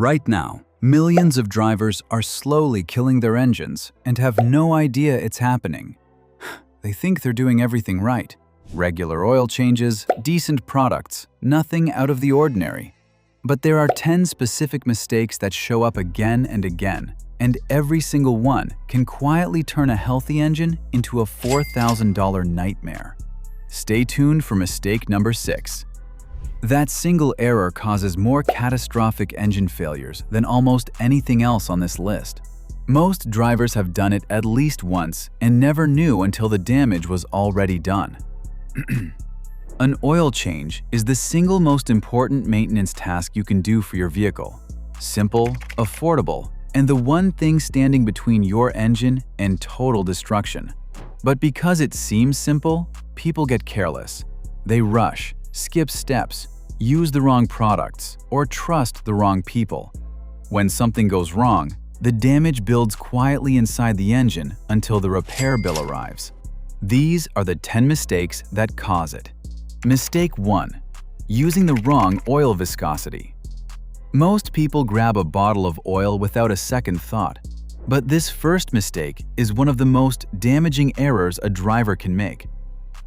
Right now, millions of drivers are slowly killing their engines and have no idea it's happening. They think they're doing everything right. Regular oil changes, decent products, nothing out of the ordinary. But there are 10 specific mistakes that show up again and again, and every single one can quietly turn a healthy engine into a $4,000 nightmare. Stay tuned for mistake number 6. That single error causes more catastrophic engine failures than almost anything else on this list. Most drivers have done it at least once and never knew until the damage was already done. An oil change is the single most important maintenance task you can do for your vehicle. Simple, affordable, and the one thing standing between your engine and total destruction. But because it seems simple, people get careless. They rush, skip steps, use the wrong products, or trust the wrong people. When something goes wrong, the damage builds quietly inside the engine until the repair bill arrives. These are the 10 mistakes that cause it. Mistake 1. Using the wrong oil viscosity. Most people grab a bottle of oil without a second thought, but this first mistake is one of the most damaging errors a driver can make.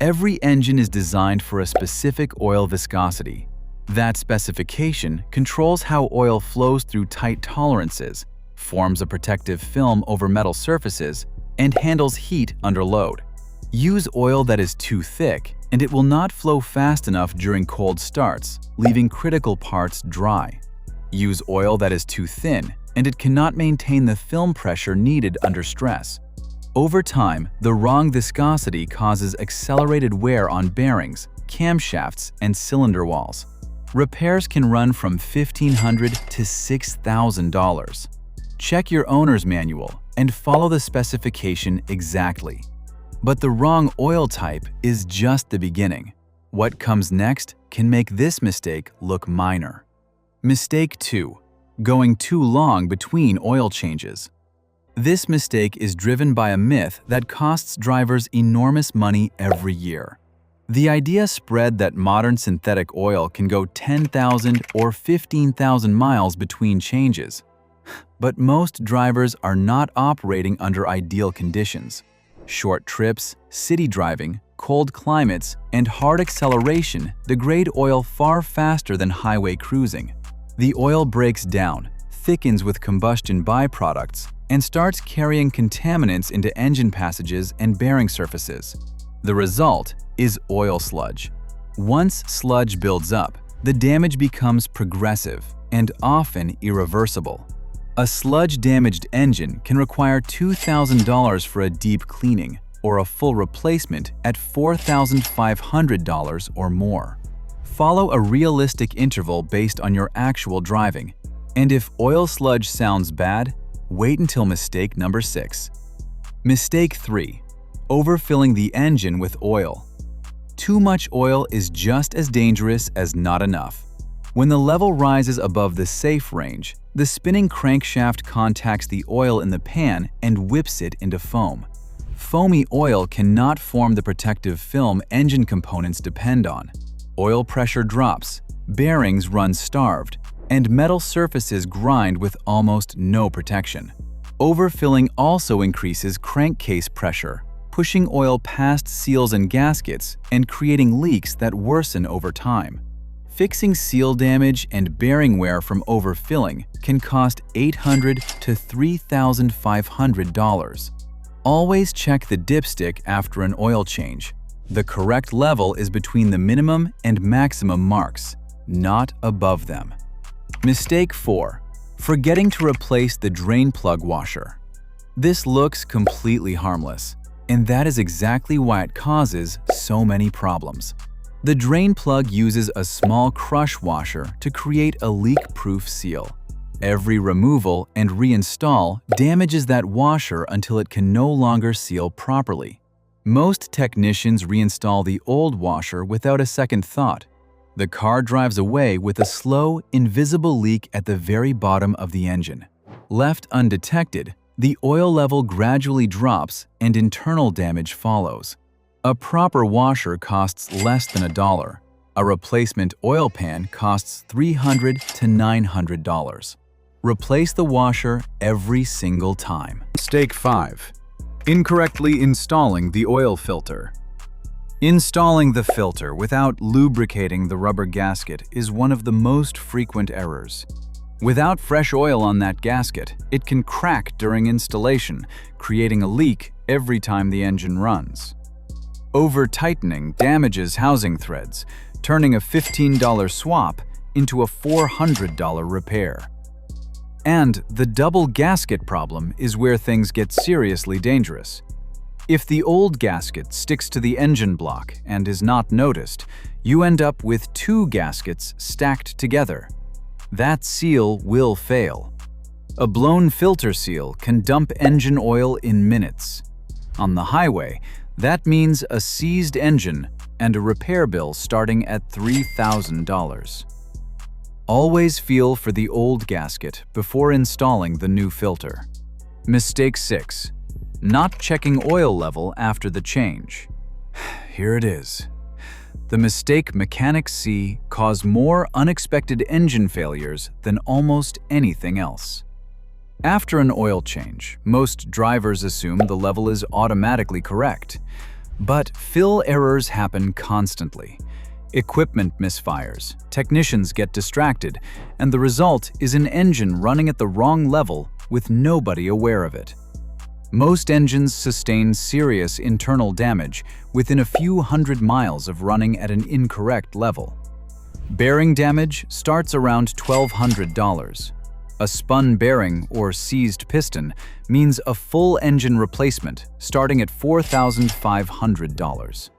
Every engine is designed for a specific oil viscosity. That specification controls how oil flows through tight tolerances, forms a protective film over metal surfaces, and handles heat under load. Use oil that is too thick, and it will not flow fast enough during cold starts, leaving critical parts dry. Use oil that is too thin, and it cannot maintain the film pressure needed under stress. Over time, the wrong viscosity causes accelerated wear on bearings, camshafts, and cylinder walls. Repairs can run from $1,500 to $6,000. Check your owner's manual and follow the specification exactly. But the wrong oil type is just the beginning. What comes next can make this mistake look minor. Mistake 2. Going too long between oil changes. This mistake is driven by a myth that costs drivers enormous money every year. The idea spread that modern synthetic oil can go 10,000 or 15,000 miles between changes. But most drivers are not operating under ideal conditions. Short trips, city driving, cold climates, and hard acceleration degrade oil far faster than highway cruising. The oil breaks down, thickens with combustion byproducts, and starts carrying contaminants into engine passages and bearing surfaces. The result is oil sludge. Once sludge builds up, the damage becomes progressive and often irreversible. A sludge-damaged engine can require $2,000 for a deep cleaning or a full replacement at $4,500 or more. Follow a realistic interval based on your actual driving. And if oil sludge sounds bad, wait until mistake number 6. Mistake 3. Overfilling the engine with oil. Too much oil is just as dangerous as not enough. When the level rises above the safe range, the spinning crankshaft contacts the oil in the pan and whips it into foam. Foamy oil cannot form the protective film engine components depend on. Oil pressure drops, bearings run starved, and metal surfaces grind with almost no protection. Overfilling also increases crankcase pressure, pushing oil past seals and gaskets and creating leaks that worsen over time. Fixing seal damage and bearing wear from overfilling can cost $800 to $3,500. Always check the dipstick after an oil change. The correct level is between the minimum and maximum marks, not above them. Mistake 4. Forgetting to replace the drain plug washer. This looks completely harmless, and that is exactly why it causes so many problems. The drain plug uses a small crush washer to create a leak-proof seal. Every removal and reinstall damages that washer until it can no longer seal properly. Most technicians reinstall the old washer without a second thought. The car drives away with a slow, invisible leak at the very bottom of the engine. Left undetected, the oil level gradually drops and internal damage follows. A proper washer costs less than $1. A replacement oil pan costs $300 to $900. Replace the washer every single time. Mistake 5. Incorrectly installing the oil filter. Installing the filter without lubricating the rubber gasket is one of the most frequent errors. Without fresh oil on that gasket, it can crack during installation, creating a leak every time the engine runs. Over-tightening damages housing threads, turning a $15 swap into a $400 repair. And the double gasket problem is where things get seriously dangerous. If the old gasket sticks to the engine block and is not noticed, you end up with 2 gaskets stacked together. That seal will fail. A blown filter seal can dump engine oil in minutes. On the highway, that means a seized engine and a repair bill starting at $3,000. Always feel for the old gasket before installing the new filter. Mistake 6. Not checking oil level after the change. Here it is. The mistake mechanics see cause more unexpected engine failures than almost anything else. After an oil change, most drivers assume the level is automatically correct. But fill errors happen constantly. Equipment misfires, technicians get distracted, and the result is an engine running at the wrong level with nobody aware of it. Most engines sustain serious internal damage within a few hundred miles of running at an incorrect level. Bearing damage starts around $1,200. A spun bearing or seized piston means a full engine replacement starting at $4,500.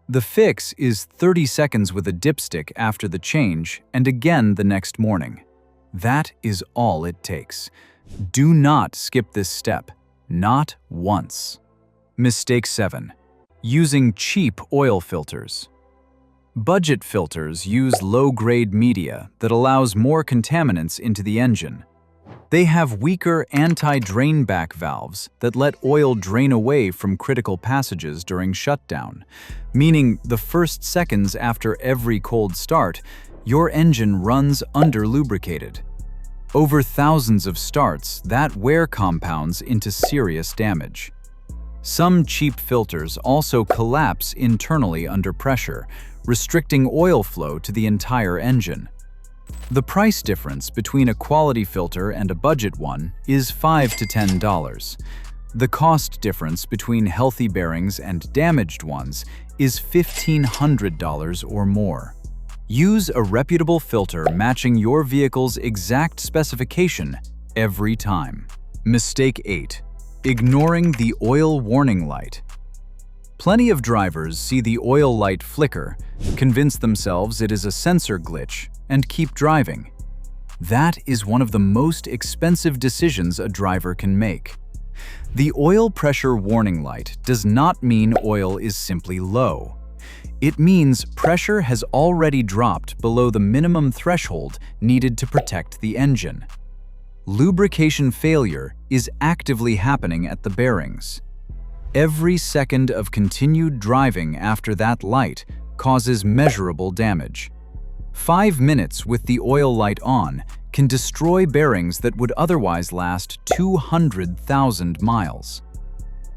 The fix is 30 seconds with a dipstick after the change and again the next morning. That is all it takes. Do not skip this step, not once. Mistake 7. Using cheap oil filters. Budget filters use low-grade media that allows more contaminants into the engine. They have weaker anti-drainback valves that let oil drain away from critical passages during shutdown, meaning the first seconds after every cold start, your engine runs under-lubricated. Over thousands of starts, that wear compounds into serious damage. Some cheap filters also collapse internally under pressure, restricting oil flow to the entire engine. The price difference between a quality filter and a budget one is $5 to $10. The cost difference between healthy bearings and damaged ones is $1,500 or more. Use a reputable filter matching your vehicle's exact specification every time. Mistake 8. Ignoring the oil warning light. Plenty of drivers see the oil light flicker, convince themselves it is a sensor glitch, and keep driving. That is one of the most expensive decisions a driver can make. The oil pressure warning light does not mean oil is simply low. It means pressure has already dropped below the minimum threshold needed to protect the engine. Lubrication failure is actively happening at the bearings. Every second of continued driving after that light causes measurable damage. 5 minutes with the oil light on can destroy bearings that would otherwise last 200,000 miles.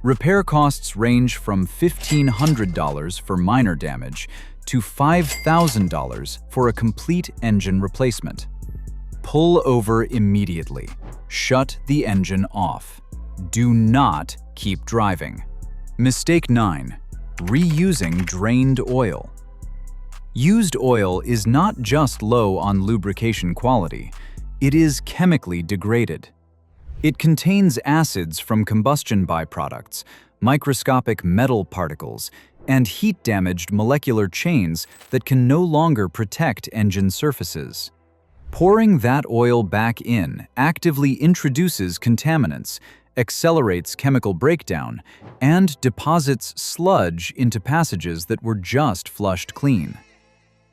Repair costs range from $1,500 for minor damage to $5,000 for a complete engine replacement. Pull over immediately. Shut the engine off. Do not keep driving. Mistake 9. Reusing drained oil. Used oil is not just low on lubrication quality, it is chemically degraded. It contains acids from combustion byproducts, microscopic metal particles, and heat-damaged molecular chains that can no longer protect engine surfaces. Pouring that oil back in actively introduces contaminants, accelerates chemical breakdown, and deposits sludge into passages that were just flushed clean.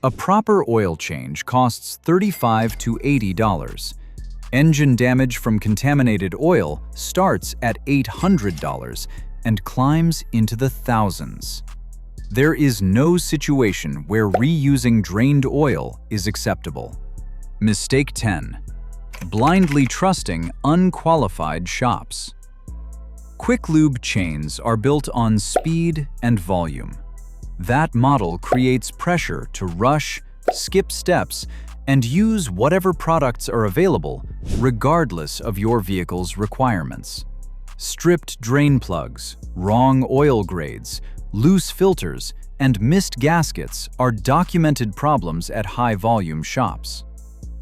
A proper oil change costs $35 to $80. Engine damage from contaminated oil starts at $800 and climbs into the thousands. There is no situation where reusing drained oil is acceptable. Mistake 10. Blindly trusting unqualified shops. Quick lube chains are built on speed and volume. That model creates pressure to rush, skip steps, and use whatever products are available, regardless of your vehicle's requirements. Stripped drain plugs, wrong oil grades, loose filters, and missed gaskets are documented problems at high-volume shops.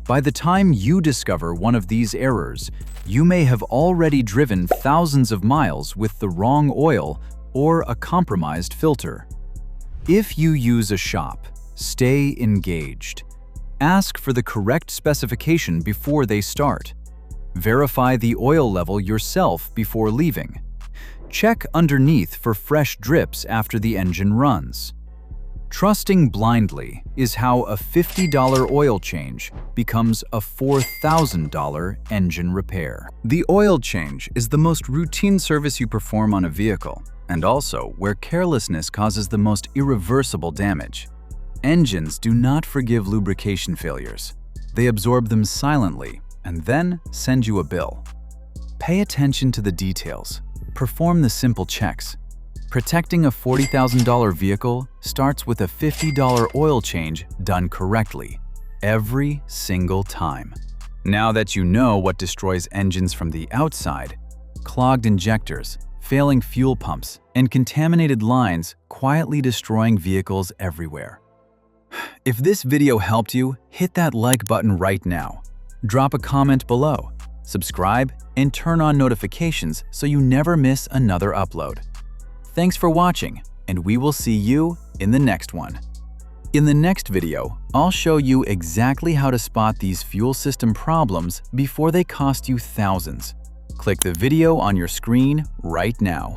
By the time you discover one of these errors, you may have already driven thousands of miles with the wrong oil or a compromised filter. If you use a shop, stay engaged. Ask for the correct specification before they start. Verify the oil level yourself before leaving. Check underneath for fresh drips after the engine runs. Trusting blindly is how a $50 oil change becomes a $4,000 engine repair. The oil change is the most routine service you perform on a vehicle, and also where carelessness causes the most irreversible damage. Engines do not forgive lubrication failures. They absorb them silently and then send you a bill. Pay attention to the details. Perform the simple checks. Protecting a $40,000 vehicle starts with a $50 oil change done correctly, every single time. Now that you know what destroys engines from the outside, clogged injectors, failing fuel pumps, and contaminated lines quietly destroying vehicles everywhere. If this video helped you, hit that like button right now. Drop a comment below, subscribe, and turn on notifications so you never miss another upload. Thanks for watching, and we will see you in the next one. In the next video, I'll show you exactly how to spot these fuel system problems before they cost you thousands. Click the video on your screen right now.